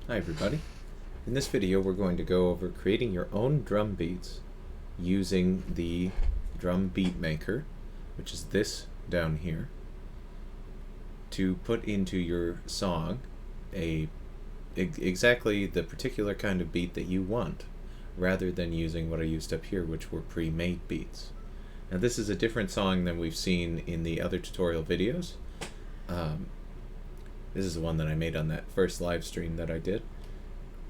Hi everybody. In this video we're going to go over creating your own drum beats using the drum beat maker, which is this down here, to put into your song exactly the particular kind of beat that you want, rather than using what I used up here, which were pre-made beats. Now this is a different song than we've seen in the other tutorial videos. This is the one that I made on that first live stream that I did.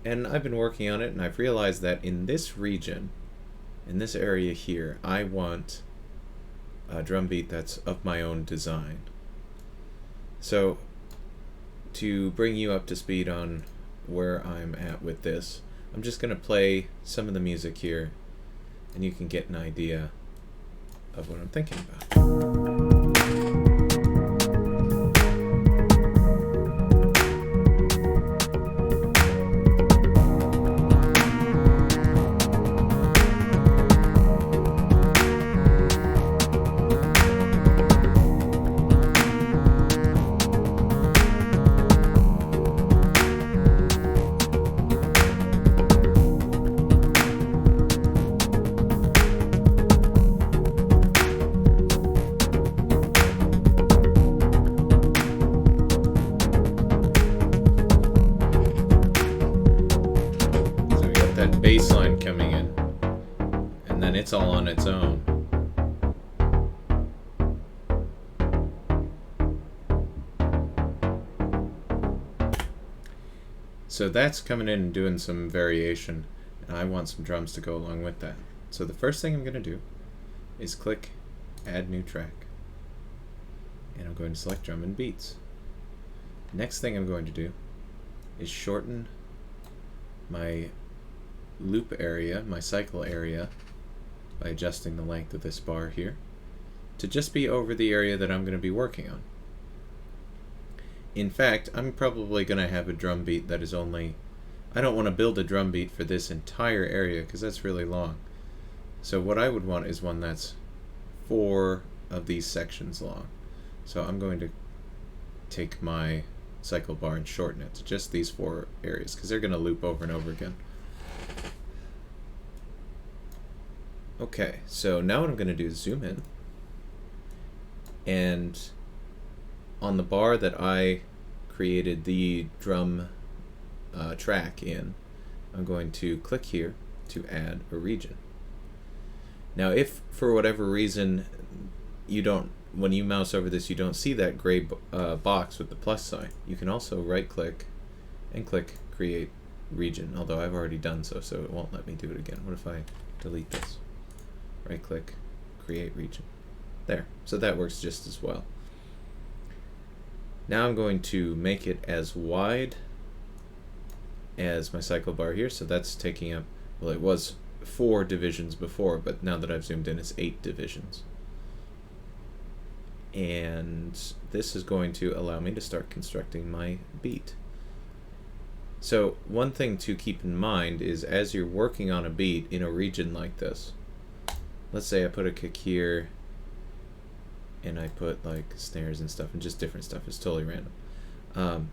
And I've been working on it, and I've realized that in this region, in this area here, I want a drum beat that's of my own design. So, to bring you up to speed on where I'm at with this, I'm just going to play some of the music here, and you can get an idea of what I'm thinking about. Bass line coming in, and then it's all on its own. So that's coming in and doing some variation, and I want some drums to go along with that. So the first thing I'm going to do is click Add New Track, and I'm going to select Drum and Beats. Next thing I'm going to do is shorten my loop area, my cycle area, by adjusting the length of this bar here to just be over the area that I'm going to be working on. In fact, I'm probably going to have a drum beat that is only, I don't want to build a drum beat for this entire area because that's really long. So what I would want is one that's 4 of these sections long. So I'm going to take my cycle bar and shorten it to just these 4 areas because they're going to loop over and over again. Okay, so now what I'm going to do is zoom in, and on the bar that I created the drum track in, I'm going to click here to add a region. Now if for whatever reason you don't, when you mouse over this, you don't see that gray box with the plus sign, you can also right click and click create region, although I've already done so, so it won't let me do it again. What if I delete this? Right click, create region. There, so that works just as well. Now I'm going to make it as wide as my cycle bar here, so that's taking up, well, it was 4 divisions before, but now that I've zoomed in, it's 8 divisions. And this is going to allow me to start constructing my beat. So one thing to keep in mind is as you're working on a beat in a region like this, let's say I put a kick here and I put like snares and stuff and just different stuff. It's totally random.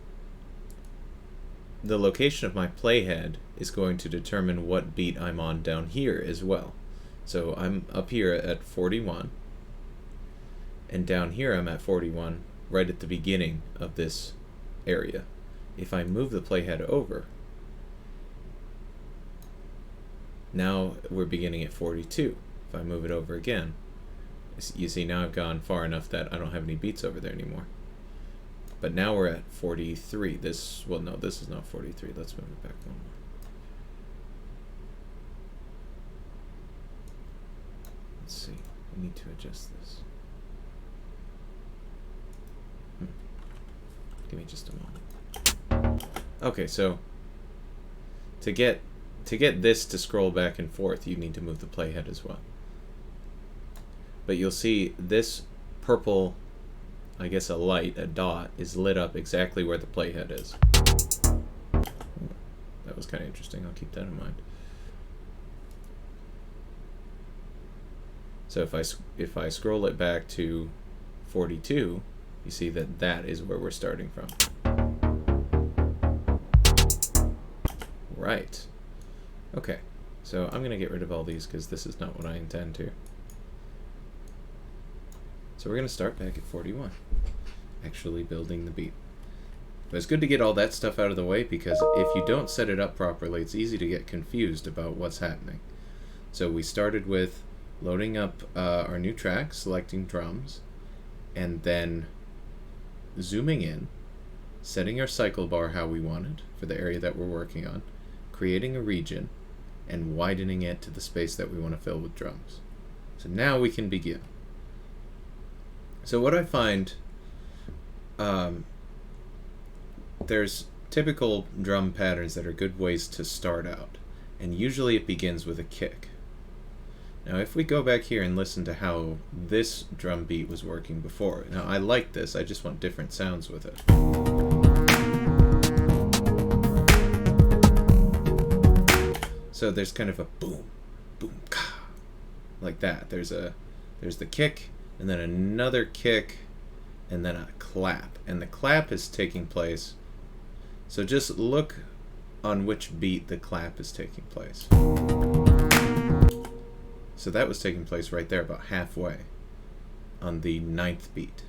The location of my playhead is going to determine what beat I'm on down here as well. So I'm up here at 41, and down here I'm at 41 right at the beginning of this area. If I move the playhead over, now we're beginning at 42. If I move it over again, you see now I've gone far enough that I don't have any beats over there anymore. But now we're at 43. This, well, no, this is not 43. Let's move it back one more. Let's see. We need to adjust this. Give me just a moment. Okay, so to get this to scroll back and forth, you need to move the playhead as well. But you'll see this purple, I guess a light, a dot, is lit up exactly where the playhead is. That was kind of interesting. I'll keep that in mind. So if I scroll it back to 42, you see that that is where we're starting from. Alright. Okay, so I'm going to get rid of all these because this is not what I intend to. So we're going to start back at 41, actually building the beat. But it's good to get all that stuff out of the way because if you don't set it up properly, it's easy to get confused about what's happening. So we started with loading up our new track, selecting drums, and then zooming in, setting our cycle bar how we wanted for the area that we're working on, creating a region, and widening it to the space that we want to fill with drums. So now we can begin. So what I find, there's typical drum patterns that are good ways to start out, and usually it begins with a kick. Now if we go back here and listen to how this drum beat was working before, now I like this, I just want different sounds with it. So there's kind of a boom, boom, ka, like that. There's the kick, and then another kick, and then a clap. And the clap is taking place, so just look on which beat the clap is taking place. So that was taking place right there, about halfway on the 9th beat.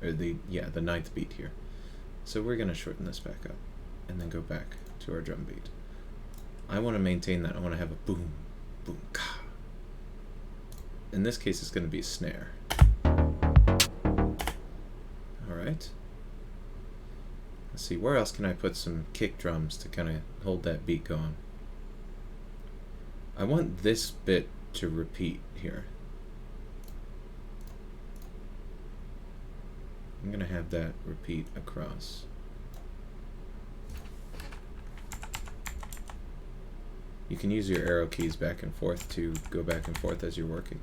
Or the 9th beat here. So we're gonna shorten this back up and then go back to our drum beat. I want to maintain that. I want to have a boom, boom, ka. In this case, it's going to be a snare. Alright. Let's see, where else can I put some kick drums to kind of hold that beat going? I want this bit to repeat here. I'm going to have that repeat across. You can use your arrow keys back and forth to go back and forth as you're working.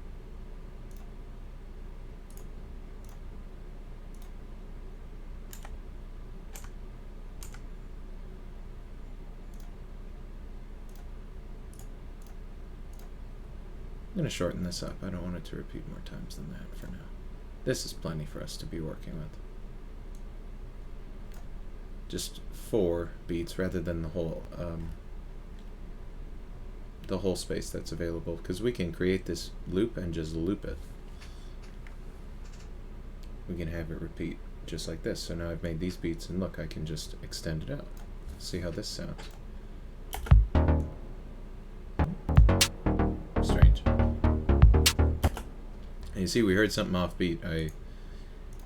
I'm going to shorten this up. I don't want it to repeat more times than that for now. This is plenty for us to be working with. Just 4 beats rather than the whole space that's available, because we can create this loop and just loop it. We can have it repeat just like this. So now I've made these beats, and look, I can just extend it out. See how this sounds. Strange. And you see, we heard something off beat. I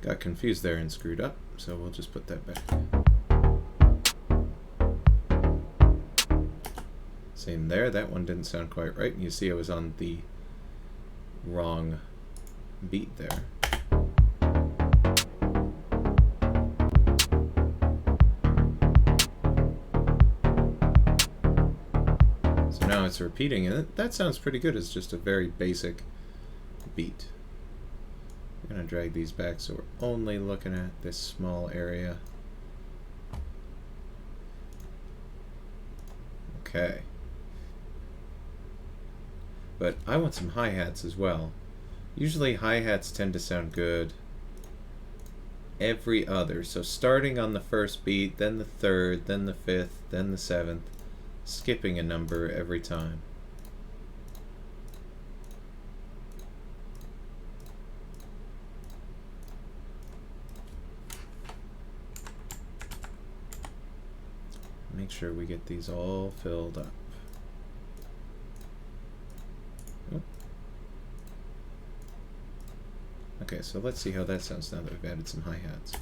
got confused there and screwed up, so we'll just put that back. Same there, that one didn't sound quite right. You see I was on the wrong beat there. So now it's repeating, and that sounds pretty good. It's just a very basic beat. We're going to drag these back so we're only looking at this small area. Okay. But I want some hi-hats as well. Usually hi-hats tend to sound good every other. So starting on the first beat, then the third, then the fifth, then the seventh, skipping a number every time. Make sure we get these all filled up. Okay, so let's see how that sounds now that we've added some hi-hats.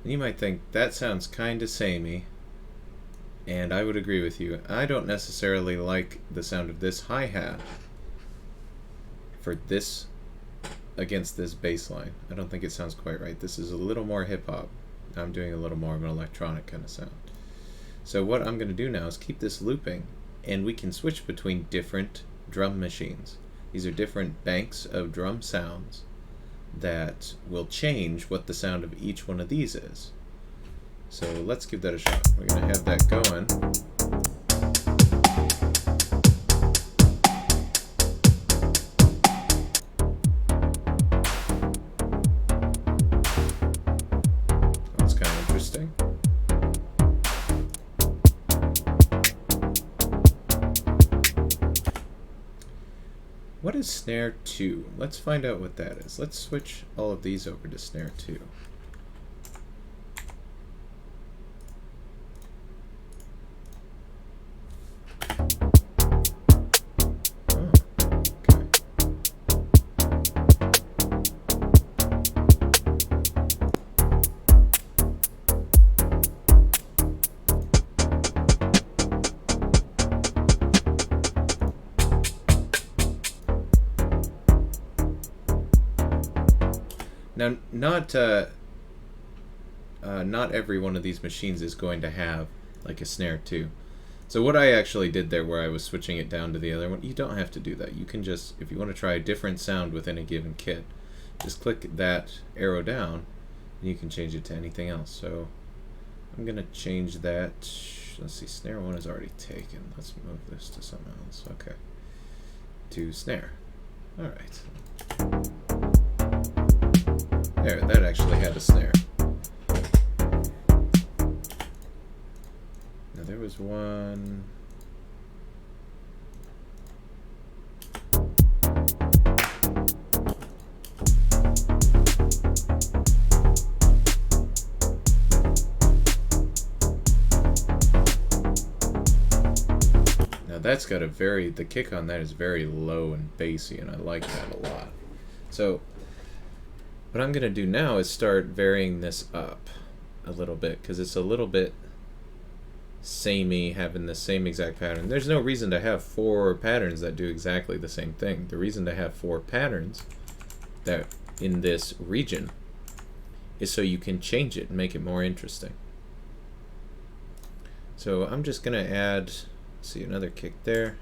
And you might think, that sounds kinda samey, and I would agree with you. I don't necessarily like the sound of this hi-hat for this against this bass line. I don't think it sounds quite right. This is a little more hip-hop. I'm doing a little more of an electronic kind of sound. So what I'm going to do now is keep this looping, and we can switch between different drum machines. These are different banks of drum sounds that will change what the sound of each one of these is. So let's give that a shot. We're going to have that going. What is snare 2? Let's find out what that is. Let's switch all of these over to snare 2. Now, not every one of these machines is going to have like a snare 2. So what I actually did there, where I was switching it down to the other one, you don't have to do that. You can just, if you want to try a different sound within a given kit, just click that arrow down, and you can change it to anything else. So I'm gonna change that. Let's see, snare 1 is already taken. Let's move this to something else. Okay, to snare. All right. There, that actually had a snare. Now there was one. Now that's got a the kick on that is very low and bassy, and I like that a lot. So what I'm going to do now is start varying this up a little bit, because it's a little bit samey, having the same exact pattern. There's no reason to have 4 patterns that do exactly the same thing. The reason to have 4 patterns that in this region is so you can change it and make it more interesting. So I'm just going to add, see, another kick there.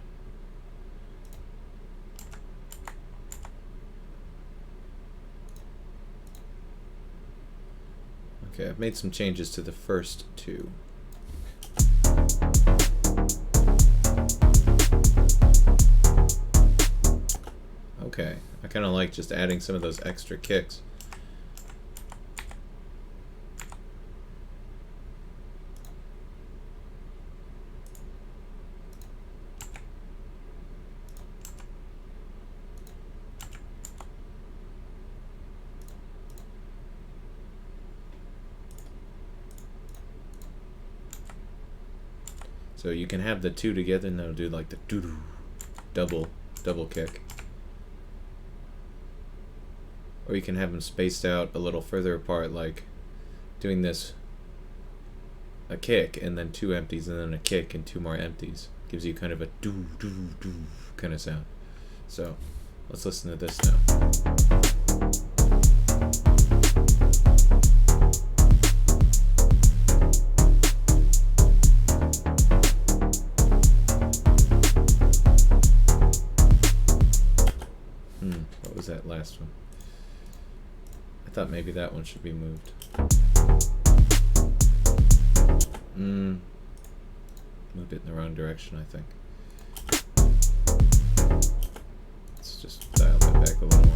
Okay, I've made some changes to the first 2. Okay, I kind of like just adding some of those extra kicks. So you can have the 2 together, and they'll do like the doo-doo, double kick. Or you can have them spaced out a little further apart, like doing this, a kick and then 2 empties, and then a kick and 2 more empties. Gives you kind of a doo-doo-doo kind of sound. So let's listen to this now. What was that last one? I thought maybe that one should be moved. Moved it in the wrong direction, I think. Let's just dial that back a little more.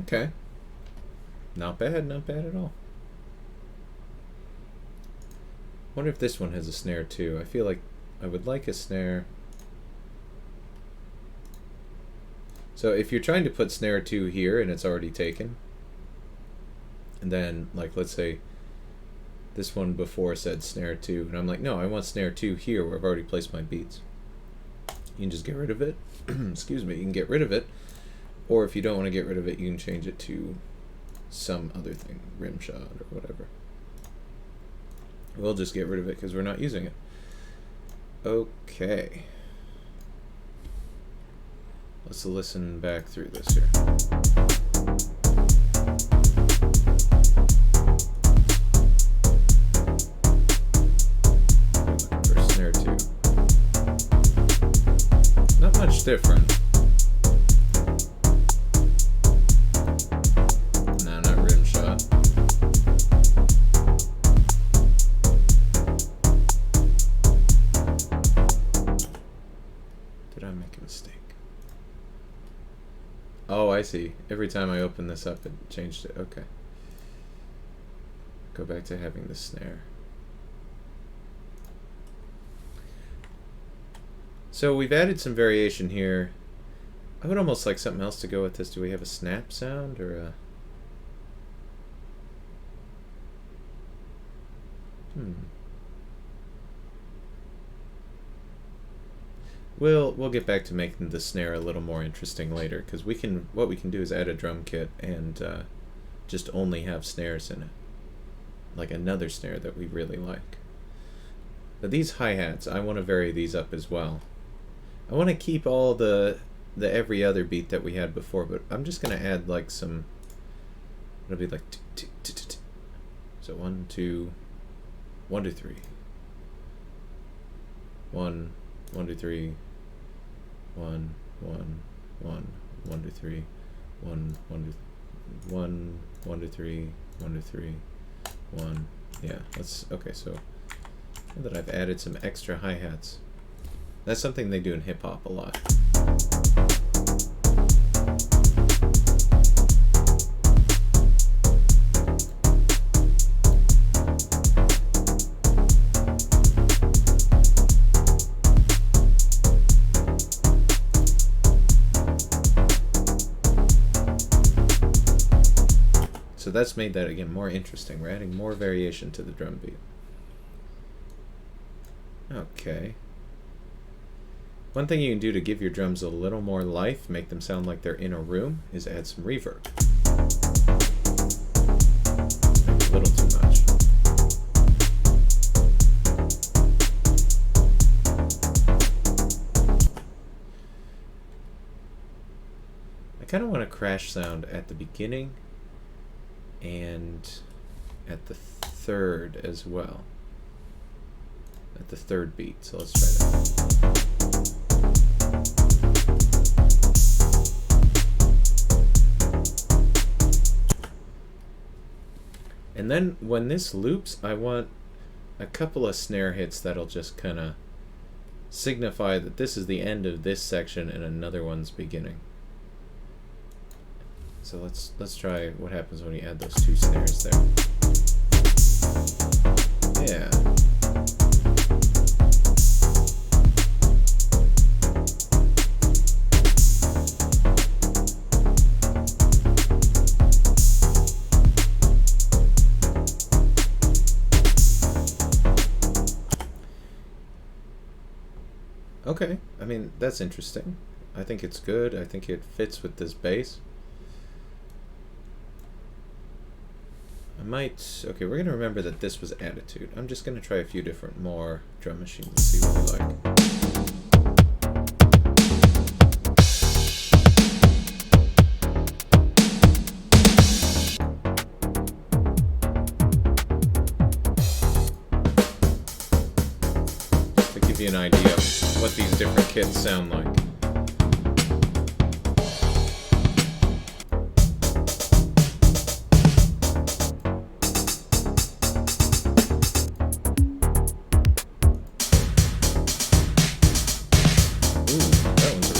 Okay. Not bad at all. Wonder if this one has a snare too. I feel like I would like a snare. So if you're trying to put snare 2 here and it's already taken, and then like let's say this one before said snare 2, and I'm like, no, I want snare 2 here where I've already placed my beats. You can just get rid of it. Excuse me, you can get rid of it. Or if you don't want to get rid of it, you can change it to some other thing, rim shot or whatever. We'll just get rid of it because we're not using it. Okay. Let's listen back through this here. Looking for snare 2. Not much different. Oh, I see. Every time I open this up, it changed it. Okay. Go back to having the snare. So we've added some variation here. I would almost like something else to go with this. Do we have a snap sound or a... We'll get back to making the snare a little more interesting later, because what we can do is add a drum kit and just only have snares in it, like another snare that we really like. But these hi-hats, I want to vary these up as well. I want to keep all the every other beat that we had before, but I'm just going to add like some, it'll be like so 1 2 1 2 3 1 1 2 3 1 1 1 1 2 3 1 1 2 1 1 2 3 1 2 3 1. Yeah, let's okay. So now that I've added some extra hi-hats, that's something they do in hip-hop a lot. So that's made that, again, more interesting. We're adding more variation to the drum beat. Okay. One thing you can do to give your drums a little more life, make them sound like they're in a room, is add some reverb. Maybe a little too much. I kind of want a crash sound at the beginning and at the third as well. At the third beat, so let's try that. And then when this loops, I want a couple of snare hits that'll just kind of signify that this is the end of this section and another one's beginning. So let's try what happens when you add those two snares there. Yeah. Okay, I mean, that's interesting. I think it's good. I think it fits with this bass. I might... Okay, we're going to remember that this was Attitude. I'm just going to try a few different more drum machines and see what we like. Just to give you an idea of what these different kits sound like.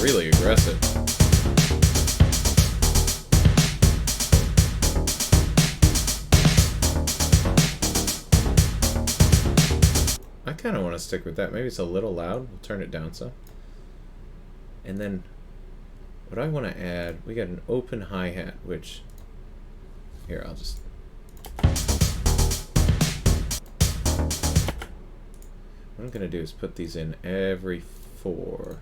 Really aggressive. I kind of want to stick with that. Maybe it's a little loud. We'll turn it down some. And then what I want to add, we got an open hi-hat, which here, I'll just... What I'm going to do is put these in every 4.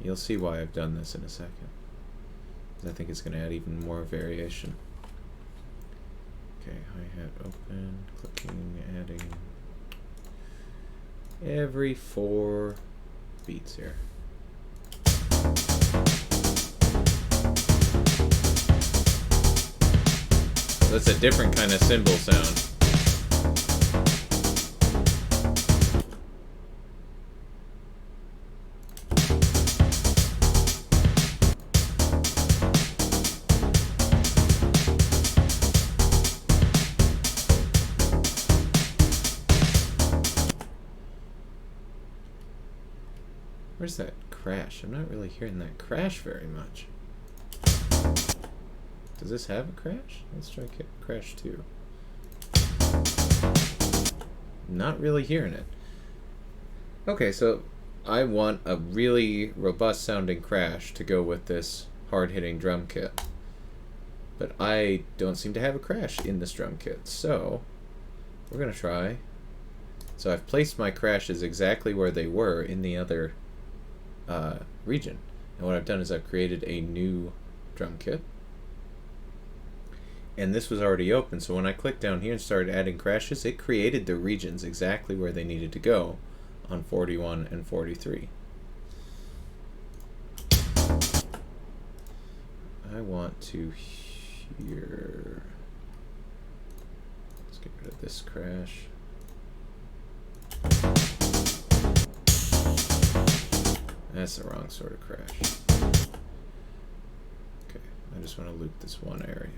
You'll see why I've done this in a second. I think it's going to add even more variation. Okay, hi-hat open, clicking, adding every 4 beats here. So that's a different kind of cymbal sound. Where's that crash. I'm not really hearing that crash very much. Does this have a crash? Let's try crash 2. Not really hearing it. Okay, so I want a really robust sounding crash to go with this hard-hitting drum kit. But I don't seem to have a crash in this drum kit, so we're going to try. So I've placed my crashes exactly where they were in the other region. And what I've done is I've created a new drum kit. And this was already open, so when I clicked down here and started adding crashes, it created the regions exactly where they needed to go on 41 and 43. I want to hear... Let's get rid of this crash. That's the wrong sort of crash. Okay, I just want to loop this one area.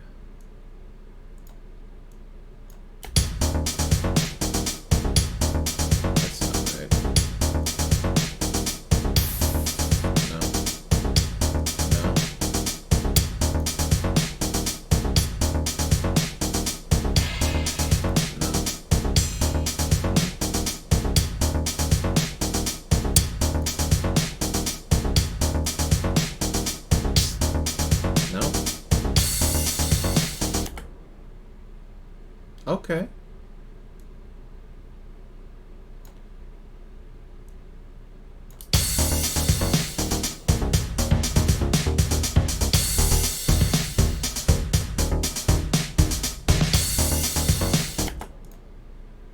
Okay.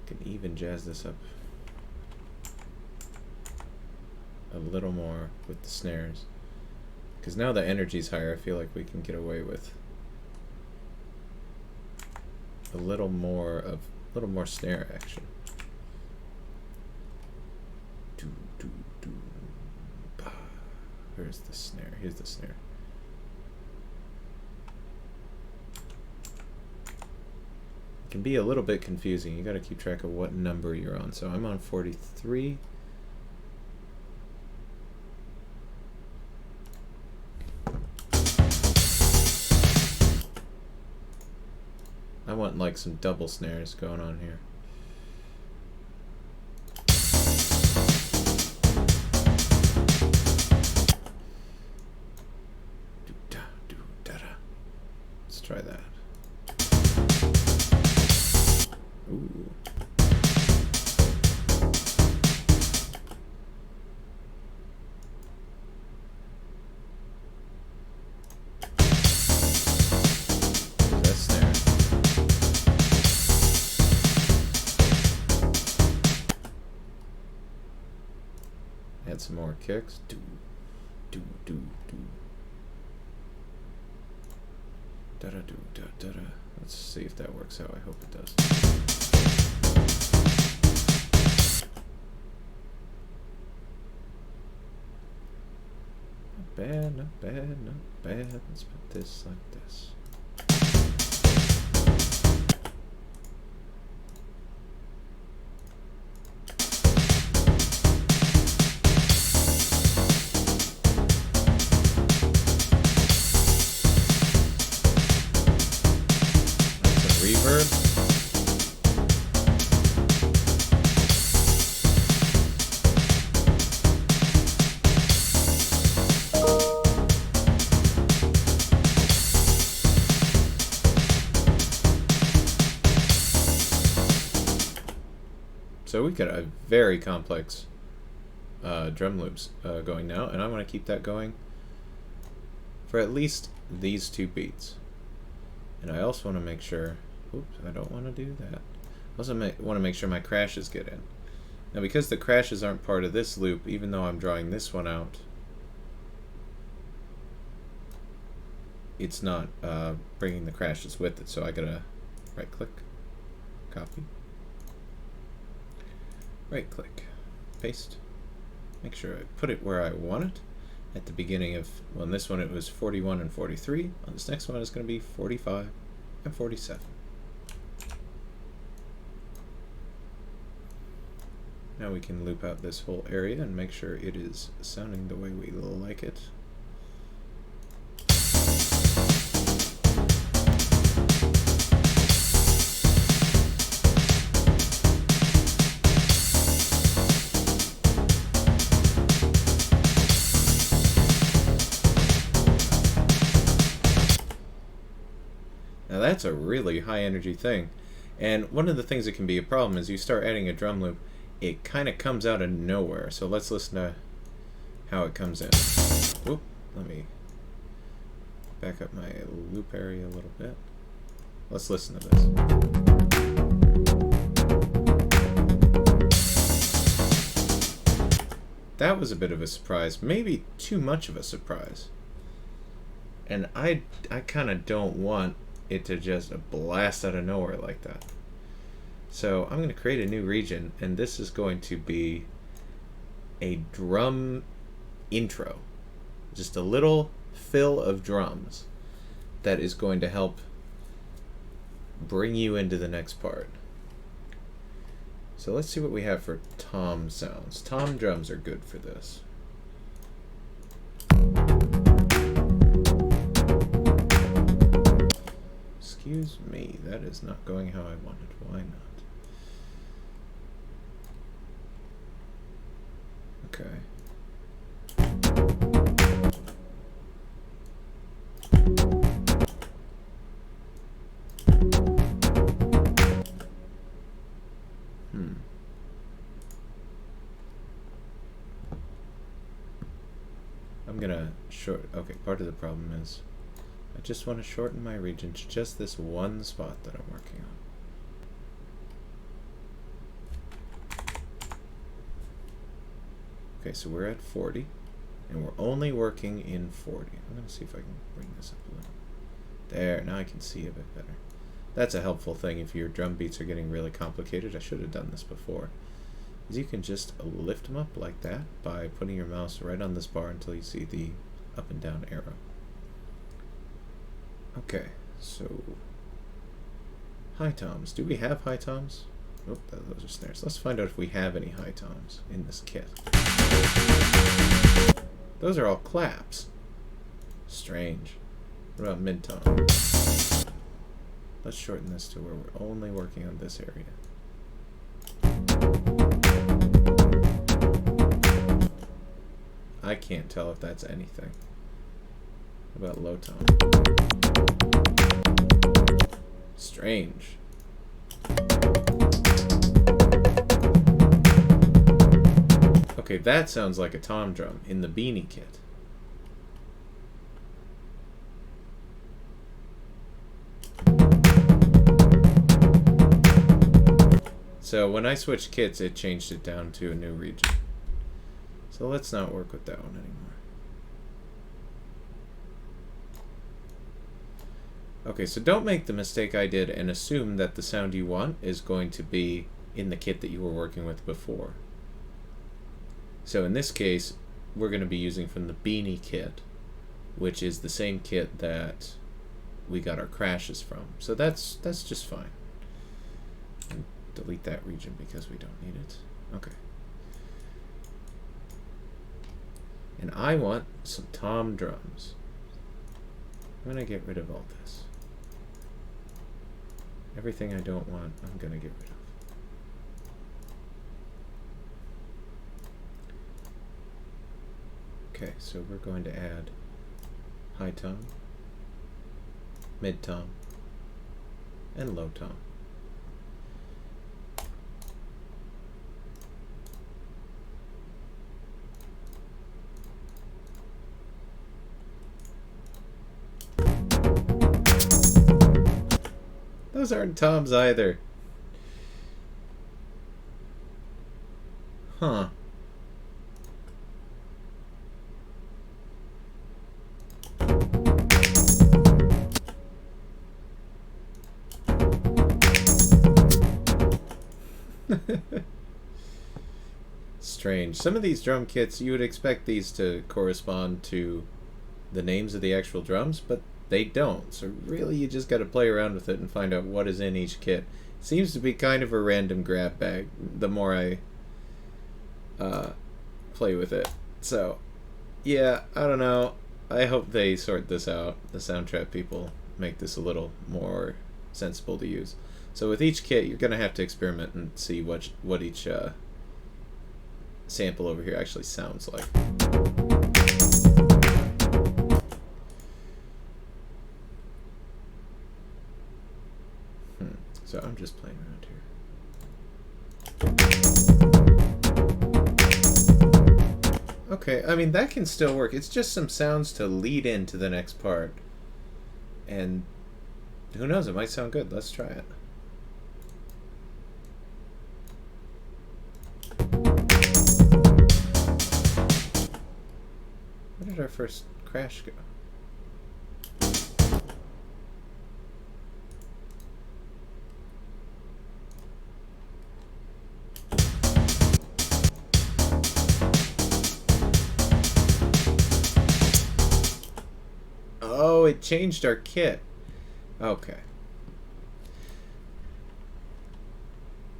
Can even jazz this up a little more with the snares. Because now the energy's higher, I feel like we can get away with a little more snare action. Where's the snare? Here's the snare. It can be a little bit confusing. You got to keep track of what number you're on. So I'm on 43. I want like some double snares going on here. Let's try that. Ooh. Add some more kicks. Do, do, do, do. Da da do, da da da. Let's see if that works out. I hope it does. Not bad, not bad, not bad. Let's put this like this. So we got a very complex drum loops going now, and I want to keep that going for at least these 2 beats. And I also want to make sure, oops, I don't want to do that. I also want to make sure my crashes get in. Now because the crashes aren't part of this loop, even though I'm drawing this one out, it's not bringing the crashes with it. So I gotta right click, copy, right click, paste, make sure I put it where I want it at the beginning of, well, on this one it was 41 and 43. On this next one it's going to be 45 and 47. Now we can loop out this whole area and make sure it is sounding the way we like it. Now that's a really high energy thing. And one of the things that can be a problem is you start adding a drum loop, it kind of comes out of nowhere. So let's listen to how it comes in. Whoop, let me back up my loop area a little bit. Let's listen to this. That was a bit of a surprise, maybe too much of a surprise. And I kind of don't want it to just blast out of nowhere like that. So I'm going to create a new region, and this is going to be a drum intro. Just a little fill of drums that is going to help bring you into the next part. So let's see what we have for tom sounds. Tom drums are good for this. Excuse me, that is not going how I wanted. Why not? Okay. I'm gonna okay, part of the problem is I just want to shorten my region to just this one spot that I'm working on. Okay, so we're at 40, and we're only working in 40. I'm going to see if I can bring this up a little. There, now I can see a bit better. That's a helpful thing if your drum beats are getting really complicated. I should have done this before. Is you can just lift them up like that by putting your mouse right on this bar until you see the up and down arrow. Okay, so high toms. Do we have high toms? Oh, those are snares. Let's find out if we have any high toms in this kit. Those are all claps. Strange. What about mid tom? Let's shorten this to where we're only working on this area. I can't tell if that's anything. What about low tom? Strange. Okay, that sounds like a tom drum in the Beanie kit. So when I switched kits, it changed it down to a new region. So let's not work with that one anymore. Okay, so don't make the mistake I did and assume that the sound you want is going to be in the kit that you were working with before. So in this case, we're going to be using from the Beanie kit, which is the same kit that we got our crashes from. So that's just fine. And delete that region because we don't need it. Okay. And I want some tom drums. I'm going to get rid of all this. Everything I don't want, I'm going to get rid of. Okay, so we're going to add high tom, mid tom, and low tom. Those aren't toms either. Huh. Strange. Some of these drum kits, you would expect these to correspond to the names of the actual drums, but they don't. So really you just got to play around with it and find out what is in each kit. Seems to be kind of a random grab bag the more I play with it. So, yeah, I don't know. I hope they sort this out. The Soundtrap people make this a little more sensible to use. So with each kit, you're going to have to experiment and see what each sample over here actually sounds like. So I'm just playing around here. Okay, I mean, that can still work. It's just some sounds to lead into the next part. And who knows, it might sound good. Let's try it. Where did our first crash go? Oh, it changed our kit. Okay.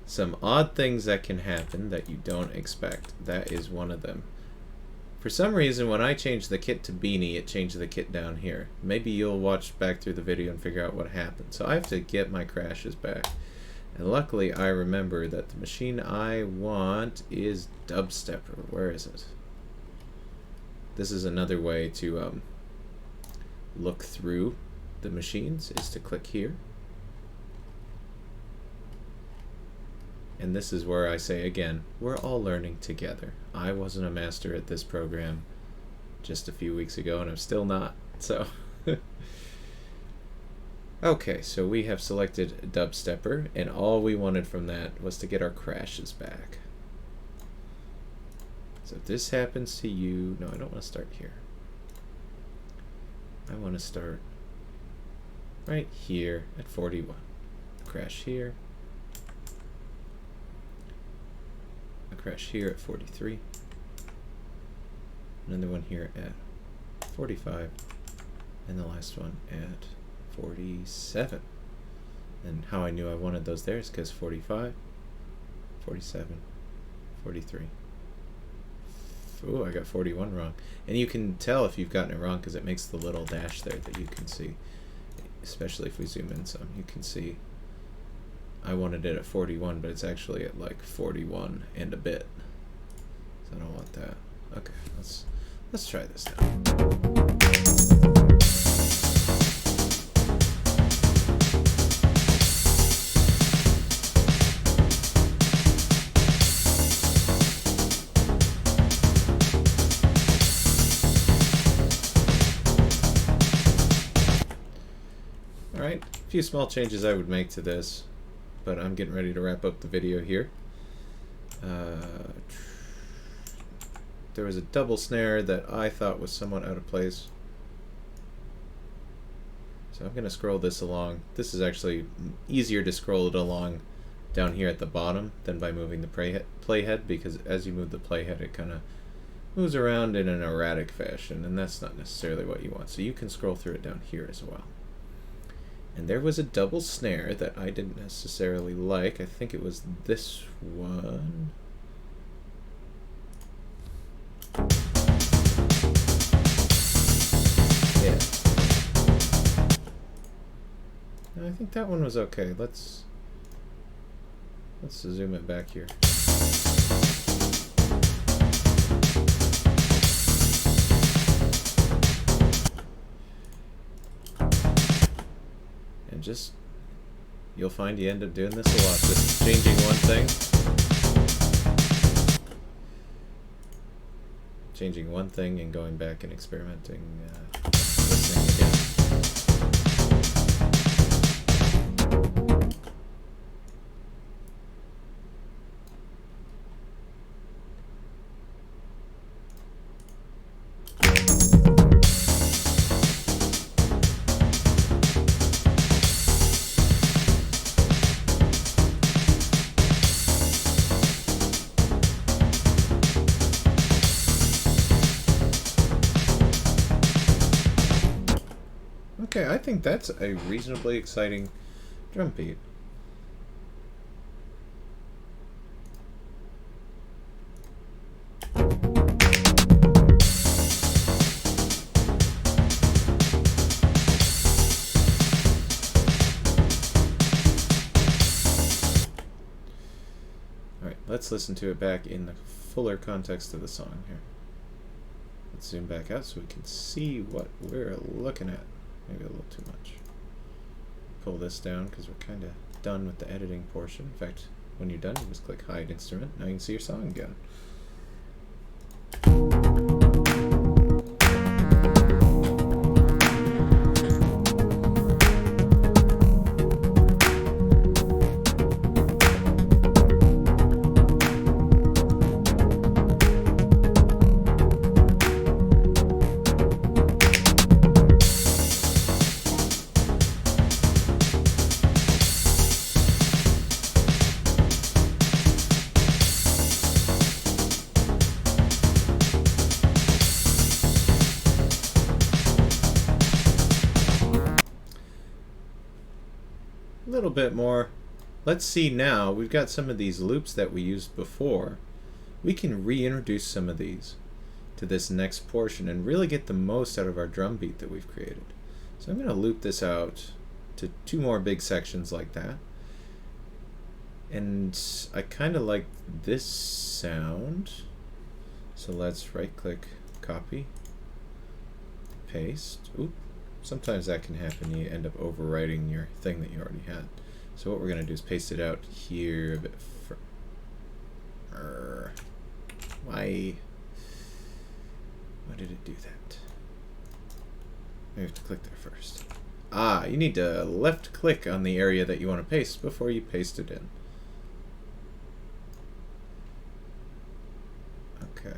Some odd things that can happen that you don't expect. That is one of them. For some reason, when I changed the kit to Beanie, it changed the kit down here. Maybe you'll watch back through the video and figure out what happened. So I have to get my crashes back. And luckily, I remember that the machine I want is Dubstepper. Where is it? This is another way to look through the machines, is to click here. And this is where I say again, we're all learning together. I wasn't a master at this program just a few weeks ago, and I'm still not. So, okay, so we have selected Dubstepper, and all we wanted from that was to get our crashes back. So if this happens to you, no, I don't want to start here. I want to start right here at 41. Crash here. A crash here at 43. Another one here at 45. And the last one at 47. And how I knew I wanted those there is because 45, 47, 43. Ooh, I got 41 wrong. And you can tell if you've gotten it wrong because it makes the little dash there that you can see. Especially if we zoom in some, you can see I wanted it at 41, but it's actually at like 41 and a bit. So I don't want that. Okay, let's try this now. Alright, a few small changes I would make to this, but I'm getting ready to wrap up the video here. There was a double snare that I thought was somewhat out of place. So I'm going to scroll this along. This is actually easier to scroll it along down here at the bottom than by moving the playhead, because as you move the playhead it kind of moves around in an erratic fashion, and that's not necessarily what you want. So you can scroll through it down here as well. And there was a double snare that I didn't necessarily like. I think it was this one. Yeah. No, I think that one was okay. Let's zoom it back here. And just, you'll find you end up doing this a lot, just changing one thing. Changing one thing and going back and experimenting, listening again. Okay, I think that's a reasonably exciting drum beat. let's listen to it back in the fuller context of the song here. Let's zoom back out so we can see what we're looking at. Maybe a little too much. Pull this down because we're kind of done with the editing portion. In fact, when you're done, you just click Hide Instrument. Now you can see your song again. A little bit more. Let's see now. We've got some of these loops that we used before. We can reintroduce some of these to this next portion and really get the most out of our drum beat that we've created. So I'm going to loop this out to 2 more big sections like that. And I kind of like this sound. So let's right click, copy, paste. Oop. Sometimes that can happen. You end up overwriting your thing that you already had. So what we're going to do is paste it out here a bit why did it do that? I have to click there first. Ah, you need to left click on the area that you want to paste before you paste it in. Okay.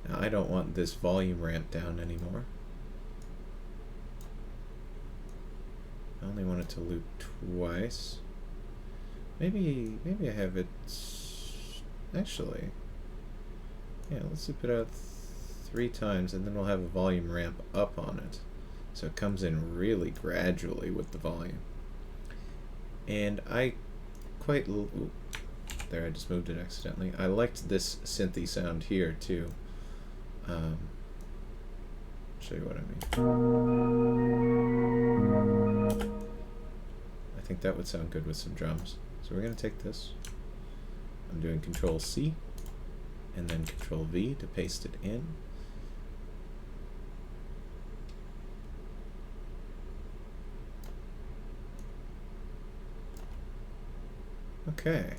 Now I don't want this volume ramp down anymore. I only want it to loop twice. Maybe I have it. Actually, yeah. Let's loop it out 3 times, and then we'll have a volume ramp up on it, so it comes in really gradually with the volume. And I quite. Ooh, there, I just moved it accidentally. I liked this synthy sound here too. Show you what I mean. I think that would sound good with some drums. So we're going to take this. I'm doing Control C and then Control V to paste it in. Okay.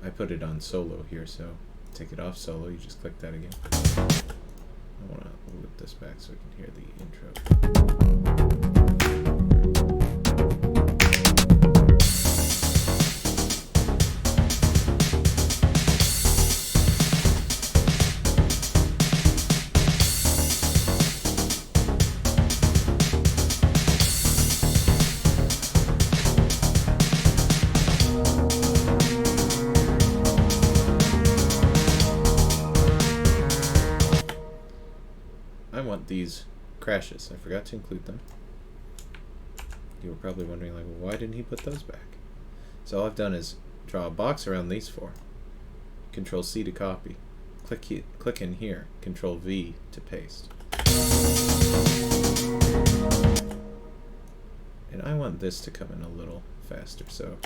I put it on solo here, so take it off solo, you just click that again. I want to loop this back so we can hear the intro. I want these crashes. I forgot to include them. You were probably wondering, like, well, why didn't he put those back? So all I've done is draw a box around these 4. Control C to copy. Click in here. Control V to paste. And I want this to come in a little faster, so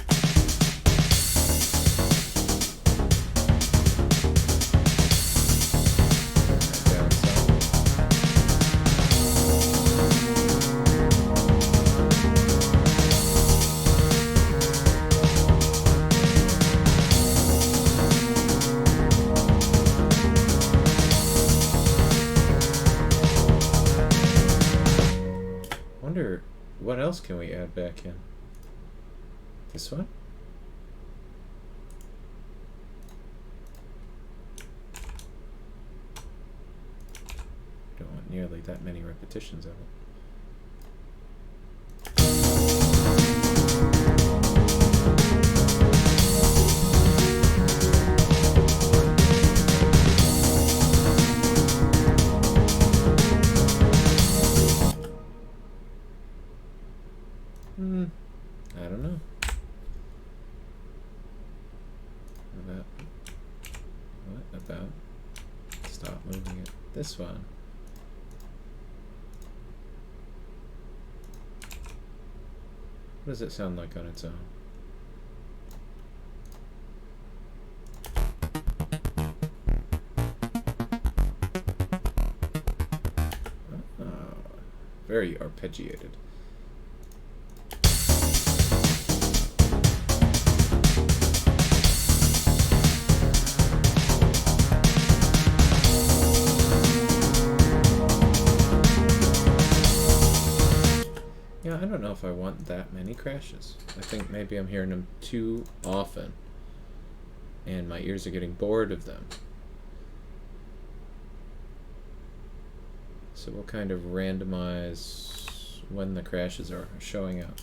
what else can we add back in? This one? Don't want nearly that many repetitions of it. I don't know. What about stop moving it? This one. What does it sound like on its own? very arpeggiated. Yeah, I don't know if I want that many crashes. I think maybe I'm hearing them too often, and my ears are getting bored of them. So we'll kind of randomize when the crashes are showing up.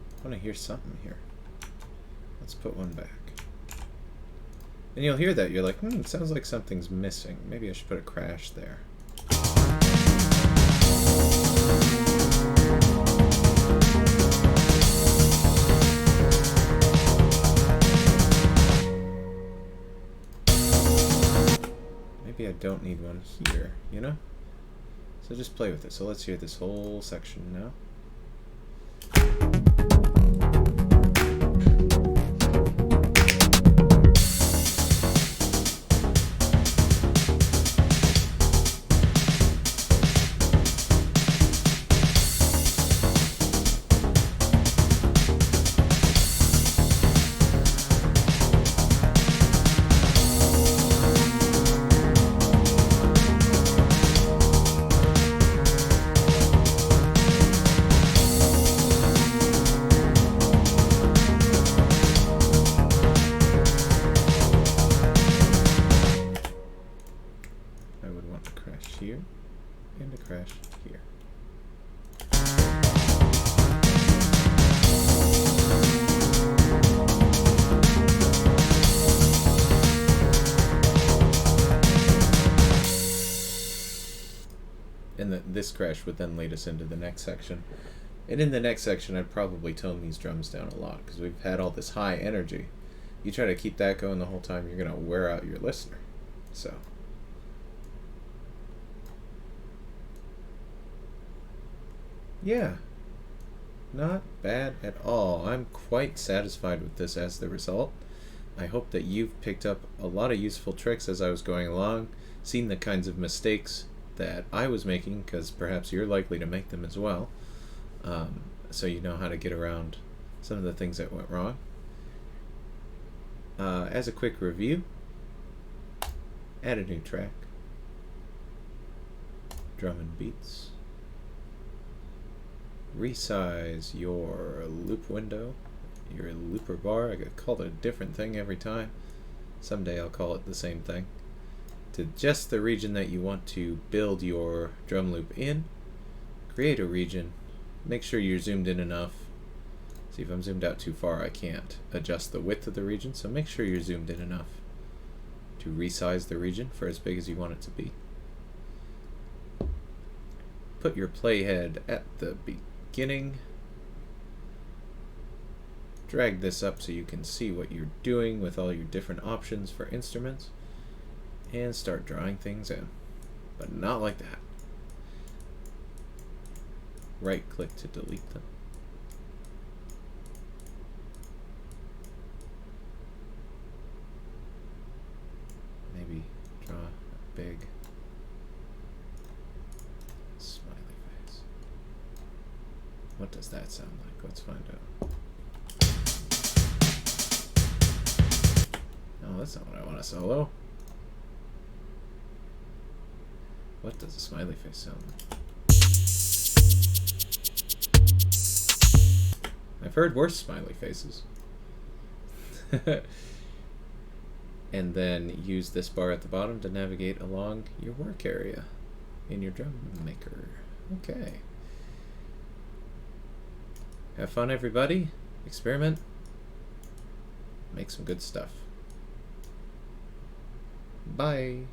I want to hear something here. Let's put one back. And you'll hear that, you're like, it sounds like something's missing. Maybe I should put a crash there. Maybe I don't need one here, you know? So just play with it. So let's hear this whole section now. Here and a crash here. And this crash would then lead us into the next section. And in the next section, I'd probably tone these drums down a lot because we've had all this high energy. You try to keep that going the whole time, you're going to wear out your listener. So. Yeah, not bad at all. I'm quite satisfied with this as the result. I hope that you've picked up a lot of useful tricks as I was going along, seen the kinds of mistakes that I was making, because perhaps you're likely to make them as well, so you know how to get around some of the things that went wrong. As a quick review, add a new track, drum and beats, resize your loop window, your looper bar. I call it a different thing every time. Someday I'll call it the same thing. To just the region that you want to build your drum loop in, create a region, make sure you're zoomed in enough. See, if I'm zoomed out too far, I can't adjust the width of the region, so make sure you're zoomed in enough to resize the region for as big as you want it to be. Put your playhead at the beginning. Drag this up so you can see what you're doing with all your different options for instruments, and start drawing things in, but not like that. Right click to delete them. Maybe draw a big smiley face. What does that sound like? Let's find out. No, that's not what I want to solo. What does a smiley face sound like? I've heard worse smiley faces. And then use this bar at the bottom to navigate along your work area in your drum maker. Okay. Have fun, everybody. Experiment. Make some good stuff. Bye.